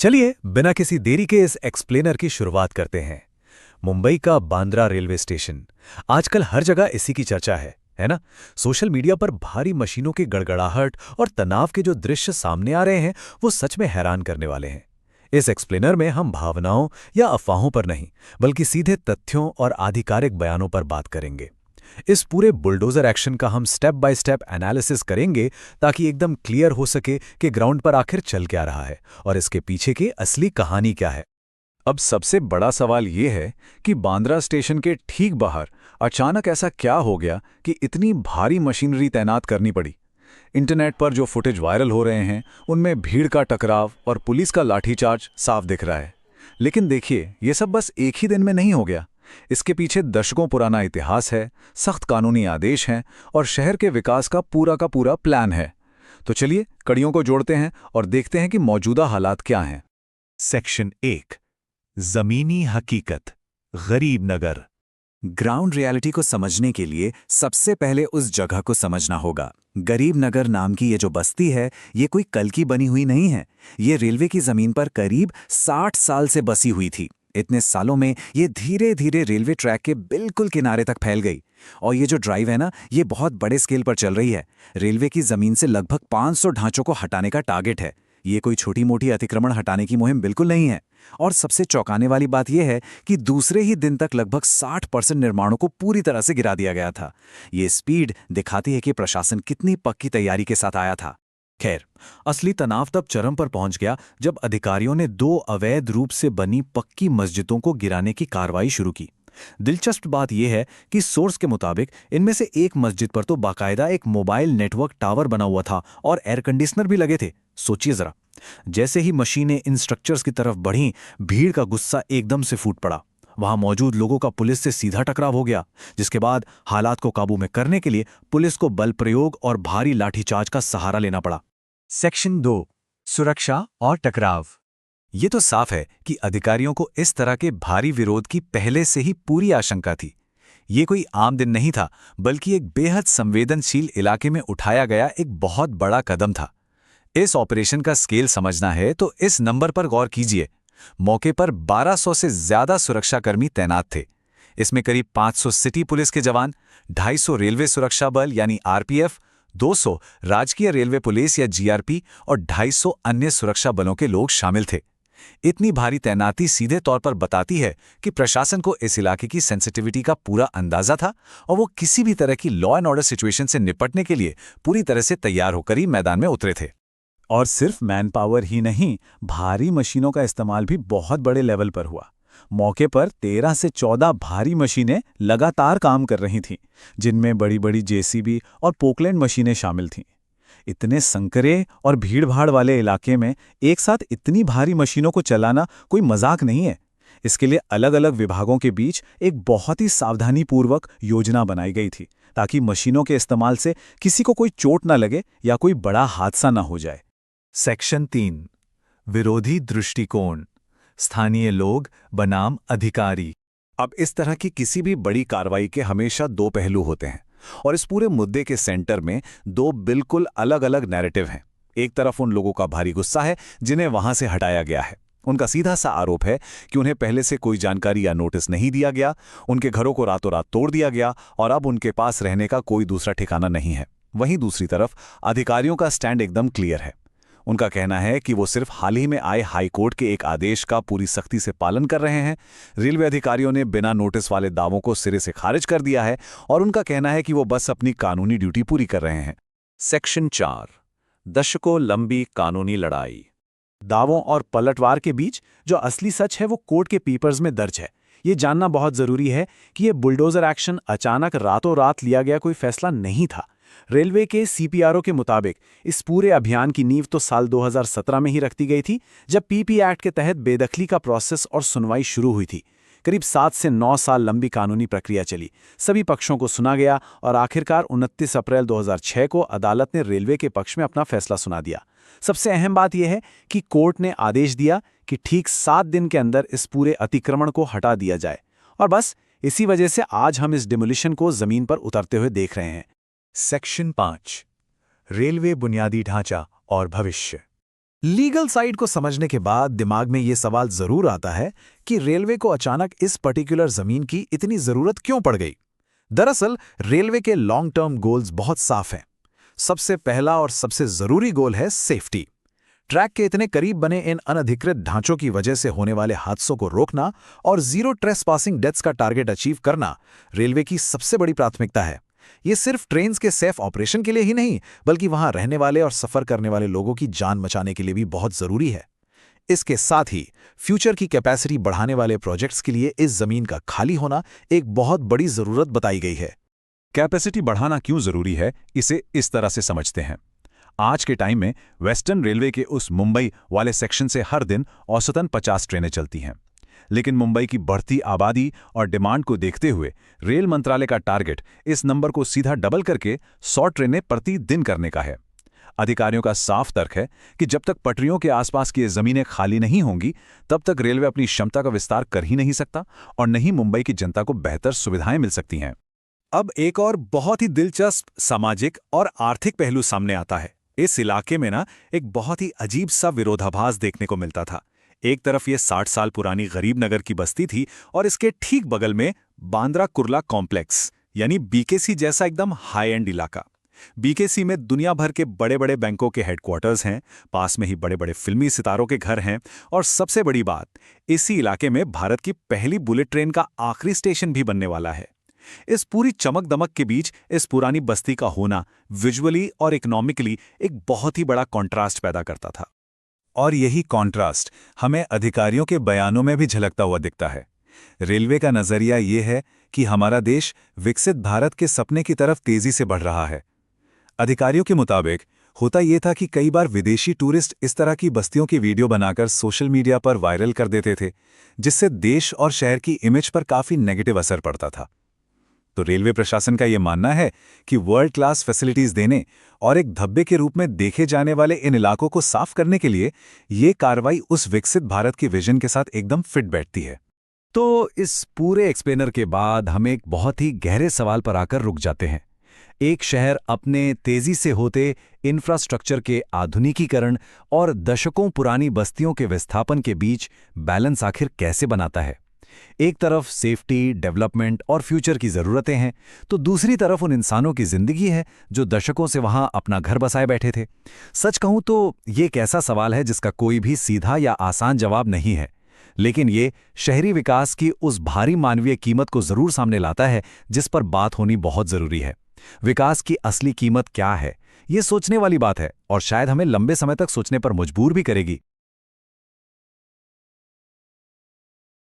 चलिए बिना किसी देरी के इस एक्सप्लेनर की शुरुआत करते हैं। मुंबई का बांद्रा रेलवे स्टेशन आजकल हर जगह इसी की चर्चा है ना? सोशल मीडिया पर भारी मशीनों की गड़गड़ाहट और तनाव के जो दृश्य सामने आ रहे हैं वो सच में हैरान करने वाले हैं। इस एक्सप्लेनर में हम भावनाओं या अफवाहों पर नहीं, बल्कि सीधे तथ्यों और आधिकारिक बयानों पर बात करेंगे। इस पूरे बुलडोजर एक्शन का हम स्टेप बाय स्टेप एनालिसिस करेंगे ताकि एकदम क्लियर हो सके कि ग्राउंड पर आखिर चल क्या रहा है और इसके पीछे की असली कहानी क्या है। अब सबसे बड़ा सवाल ये है कि बांद्रा स्टेशन के ठीक बाहर अचानक ऐसा क्या हो गया कि इतनी भारी मशीनरी तैनात करनी पड़ी। इंटरनेट पर जो फुटेज वायरल हो रहे हैं उनमें भीड़ का टकराव और पुलिस का लाठीचार्ज साफ दिख रहा है। लेकिन देखिए, ये सब बस एक ही दिन में नहीं हो गया। इसके पीछे दशकों पुराना इतिहास है, सख्त कानूनी आदेश हैं और शहर के विकास का पूरा प्लान है। तो चलिए कड़ियों को जोड़ते हैं और देखते हैं कि मौजूदा हालात क्या हैं। सेक्शन 1, जमीनी हकीकत, गरीब नगर। ग्राउंड रियलिटी को समझने के लिए सबसे पहले उस जगह को समझना होगा। गरीब नगर नाम की ये जो बस्ती है, ये कोई कल की बनी हुई नहीं है। ये रेलवे की जमीन पर करीब 60 साल से बसी हुई थी। इतने सालों में ये धीरे धीरे रेलवे ट्रैक के बिल्कुल किनारे तक फैल गई। और ये जो ड्राइव है ना, ये बहुत बड़े स्केल पर चल रही है। रेलवे की जमीन से लगभग 500 ढांचों को हटाने का टारगेट है। ये कोई छोटी मोटी अतिक्रमण हटाने की मुहिम बिल्कुल नहीं है। और सबसे चौंकाने वाली बात यह है कि दूसरे ही दिन तक लगभग 60% निर्माणों को पूरी तरह से गिरा दिया गया था। ये स्पीड दिखाती है कि प्रशासन कितनी पक्की तैयारी के साथ आया था। खैर, असली तनाव तब चरम पर पहुंच गया जब अधिकारियों ने 2 अवैध रूप से बनी पक्की मस्जिदों को गिराने की कार्रवाई शुरू की। दिलचस्प बात यह है कि सोर्स के मुताबिक इनमें से एक मस्जिद पर तो बाकायदा एक मोबाइल नेटवर्क टावर बना हुआ था और एयर कंडीशनर भी लगे थे। सोचिए जरा, जैसे ही मशीनें इन स्ट्रक्चर्स की तरफ बढ़ीं, भीड़ का गुस्सा एकदम से फूट पड़ा। वहां मौजूद लोगों का पुलिस से सीधा टकराव हो गया, जिसके बाद हालात को काबू में करने के लिए पुलिस को बल प्रयोग और भारी लाठीचार्ज का सहारा लेना पड़ा। सेक्शन 2, सुरक्षा और टकराव। ये तो साफ है कि अधिकारियों को इस तरह के भारी विरोध की पहले से ही पूरी आशंका थी। ये कोई आम दिन नहीं था, बल्कि एक बेहद संवेदनशील इलाके में उठाया गया एक बहुत बड़ा कदम था। इस ऑपरेशन का स्केल समझना है तो इस नंबर पर गौर कीजिए। मौके पर 1200 से ज्यादा सुरक्षाकर्मी तैनात थे। इसमें करीब 500 सिटी पुलिस के जवान, 250 रेलवे सुरक्षा बल यानी आरपीएफ, 200 राजकीय रेलवे पुलिस या जीआरपी और 250 अन्य सुरक्षा बलों के लोग शामिल थे। इतनी भारी तैनाती सीधे तौर पर बताती है कि प्रशासन को इस इलाके की सेंसिटिविटी का पूरा अंदाजा था और वो किसी भी तरह की लॉ एंड ऑर्डर सिचुएशन से निपटने के लिए पूरी तरह से तैयार होकर ही मैदान में उतरे थे। और सिर्फ मैन पावर ही नहीं, भारी मशीनों का इस्तेमाल भी बहुत बड़े लेवल पर हुआ। मौके पर 13 से 14 भारी मशीनें लगातार काम कर रही थीं, जिनमें बड़ी बड़ी जेसीबी और पोकलैंड मशीनें शामिल थीं। इतने संकरे और भीड़भाड़ वाले इलाके में एक साथ इतनी भारी मशीनों को चलाना कोई मजाक नहीं है। इसके लिए अलग अलग विभागों के बीच एक बहुत ही सावधानीपूर्वक योजना बनाई गई थी, ताकि मशीनों के इस्तेमाल से किसी को कोई चोट न लगे या कोई बड़ा हादसा न हो जाए। सेक्शन 3, विरोधी दृष्टिकोण, स्थानीय लोग बनाम अधिकारी। अब इस तरह की किसी भी बड़ी कार्रवाई के हमेशा 2 पहलू होते हैं और इस पूरे मुद्दे के सेंटर में 2 बिल्कुल अलग अलग नैरेटिव हैं। एक तरफ उन लोगों का भारी गुस्सा है जिन्हें वहां से हटाया गया है। उनका सीधा सा आरोप है कि उन्हें पहले से कोई जानकारी या नोटिस नहीं दिया गया, उनके घरों को रातों रात तोड़ दिया गया और अब उनके पास रहने का कोई दूसरा ठिकाना नहीं है। वहीं दूसरी तरफ अधिकारियों का स्टैंड एकदम क्लियर है। उनका कहना है कि वो सिर्फ हाल ही में आए हाई कोर्ट के एक आदेश का पूरी सख्ती से पालन कर रहे हैं। रेलवे अधिकारियों ने बिना नोटिस वाले दावों को सिरे से खारिज कर दिया है और उनका कहना है कि वो बस अपनी कानूनी ड्यूटी पूरी कर रहे हैं। सेक्शन 4, दशकों लंबी कानूनी लड़ाई। दावों और पलटवार के बीच जो असली सच है वो कोर्ट के पेपर्स में दर्ज है। ये जानना बहुत जरूरी है कि ये बुलडोजर एक्शन अचानक रातों रात लिया गया कोई फैसला नहीं था। रेलवे के सीपीआरओ के मुताबिक इस पूरे अभियान की नींव तो साल 2017 में ही रख दी गई थी, जब पीपी एक्ट के तहत बेदखली का प्रोसेस और सुनवाई शुरू हुई थी। करीब 7 से 9 साल लंबी कानूनी प्रक्रिया चली, सभी पक्षों को सुना गया और आखिरकार 29 अप्रैल 2006 को अदालत ने रेलवे के पक्ष में अपना फैसला सुना दिया। सबसे अहम बात यह है कि कोर्ट ने आदेश दिया कि ठीक 7 दिन के अंदर इस पूरे अतिक्रमण को हटा दिया जाए। और बस इसी वजह से आज हम इस डिमोलिशन को जमीन पर उतरते हुए देख रहे हैं। सेक्शन 5, रेलवे बुनियादी ढांचा और भविष्य। लीगल साइड को समझने के बाद दिमाग में ये सवाल जरूर आता है कि रेलवे को अचानक इस पर्टिकुलर जमीन की इतनी जरूरत क्यों पड़ गई। दरअसल रेलवे के लॉन्ग टर्म गोल्स बहुत साफ हैं। सबसे पहला और सबसे जरूरी गोल है सेफ्टी। ट्रैक के इतने करीब बने इन अनधिकृत ढांचों की वजह से होने वाले हादसों को रोकना और जीरो ट्रेसपासिंग डेथ्स का टारगेट अचीव करना रेलवे की सबसे बड़ी प्राथमिकता है। ये सिर्फ ट्रेन्स के सेफ ऑपरेशन के लिए ही नहीं, बल्कि वहां रहने वाले और सफर करने वाले लोगों की जान बचाने के लिए भी बहुत जरूरी है। इसके साथ ही फ्यूचर की कैपेसिटी बढ़ाने वाले प्रोजेक्ट्स के लिए इस जमीन का खाली होना एक बहुत बड़ी जरूरत बताई गई है। कैपेसिटी बढ़ाना क्यों जरूरी है, इसे इस तरह से समझते हैं। आज के टाइम में वेस्टर्न रेलवे के उस मुंबई वाले सेक्शन से हर दिन औसतन 50 ट्रेनें चलती हैं। लेकिन मुंबई की बढ़ती आबादी और डिमांड को देखते हुए रेल मंत्रालय का टारगेट इस नंबर को सीधा डबल करके 100 ट्रेनें प्रति दिन करने का है। अधिकारियों का साफ तर्क है कि जब तक पटरियों के आसपास की ये जमीनें खाली नहीं होंगी, तब तक रेलवे अपनी क्षमता का विस्तार कर ही नहीं सकता और न ही मुंबई की जनता को बेहतर सुविधाएं मिल सकती हैं। अब एक और बहुत ही दिलचस्प सामाजिक और आर्थिक पहलू सामने आता है। इस इलाके में एक बहुत ही अजीब सा विरोधाभास देखने को मिलता था। एक तरफ ये 60 साल पुरानी गरीब नगर की बस्ती थी और इसके ठीक बगल में बांद्रा कुर्ला कॉम्प्लेक्स यानी बीकेसी जैसा एकदम हाई एंड इलाका। बीकेसी में दुनिया भर के बड़े बड़े बैंकों के हेडक्वार्टर्स हैं, पास में ही बड़े बड़े फिल्मी सितारों के घर हैं और सबसे बड़ी बात, इसी इलाके में भारत की पहली बुलेट ट्रेन का आखिरी स्टेशन भी बनने वाला है। इस पूरी चमक दमक के बीच इस पुरानी बस्ती का होना विजुअली और इकोनॉमिकली एक बहुत ही बड़ा कॉन्ट्रास्ट पैदा करता था। और यही कॉन्ट्रास्ट हमें अधिकारियों के बयानों में भी झलकता हुआ दिखता है। रेलवे का नजरिया ये है कि हमारा देश विकसित भारत के सपने की तरफ तेजी से बढ़ रहा है। अधिकारियों के मुताबिक होता ये था कि कई बार विदेशी टूरिस्ट इस तरह की बस्तियों की वीडियो बनाकर सोशल मीडिया पर वायरल कर देते थे, जिससे देश और शहर की इमेज पर काफी नेगेटिव असर पड़ता था। तो रेलवे प्रशासन का यह मानना है कि वर्ल्ड क्लास फैसिलिटीज देने और एक धब्बे के रूप में देखे जाने वाले इन इलाकों को साफ करने के लिए ये कार्रवाई उस विकसित भारत के विजन के साथ एकदम फिट बैठती है। तो इस पूरे एक्सप्लेनर के बाद हम एक बहुत ही गहरे सवाल पर आकर रुक जाते हैं। एक शहर अपने तेजी से होते इंफ्रास्ट्रक्चर के आधुनिकीकरण और दशकों पुरानी बस्तियों के विस्थापन के बीच बैलेंस आखिर कैसे बनाता है? एक तरफ सेफ्टी, डेवलपमेंट और फ्यूचर की ज़रूरतें हैं, तो दूसरी तरफ उन इंसानों की ज़िंदगी है जो दशकों से वहाँ अपना घर बसाए बैठे थे। सच कहूँ तो ये एक ऐसा सवाल है जिसका कोई भी सीधा या आसान जवाब नहीं है, लेकिन ये शहरी विकास की उस भारी मानवीय कीमत को ज़रूर सामने लाता है जिस पर बात होनी बहुत ज़रूरी है। विकास की असली कीमत क्या है, ये सोचने वाली बात है और शायद हमें लंबे समय तक सोचने पर मजबूर भी करेगी।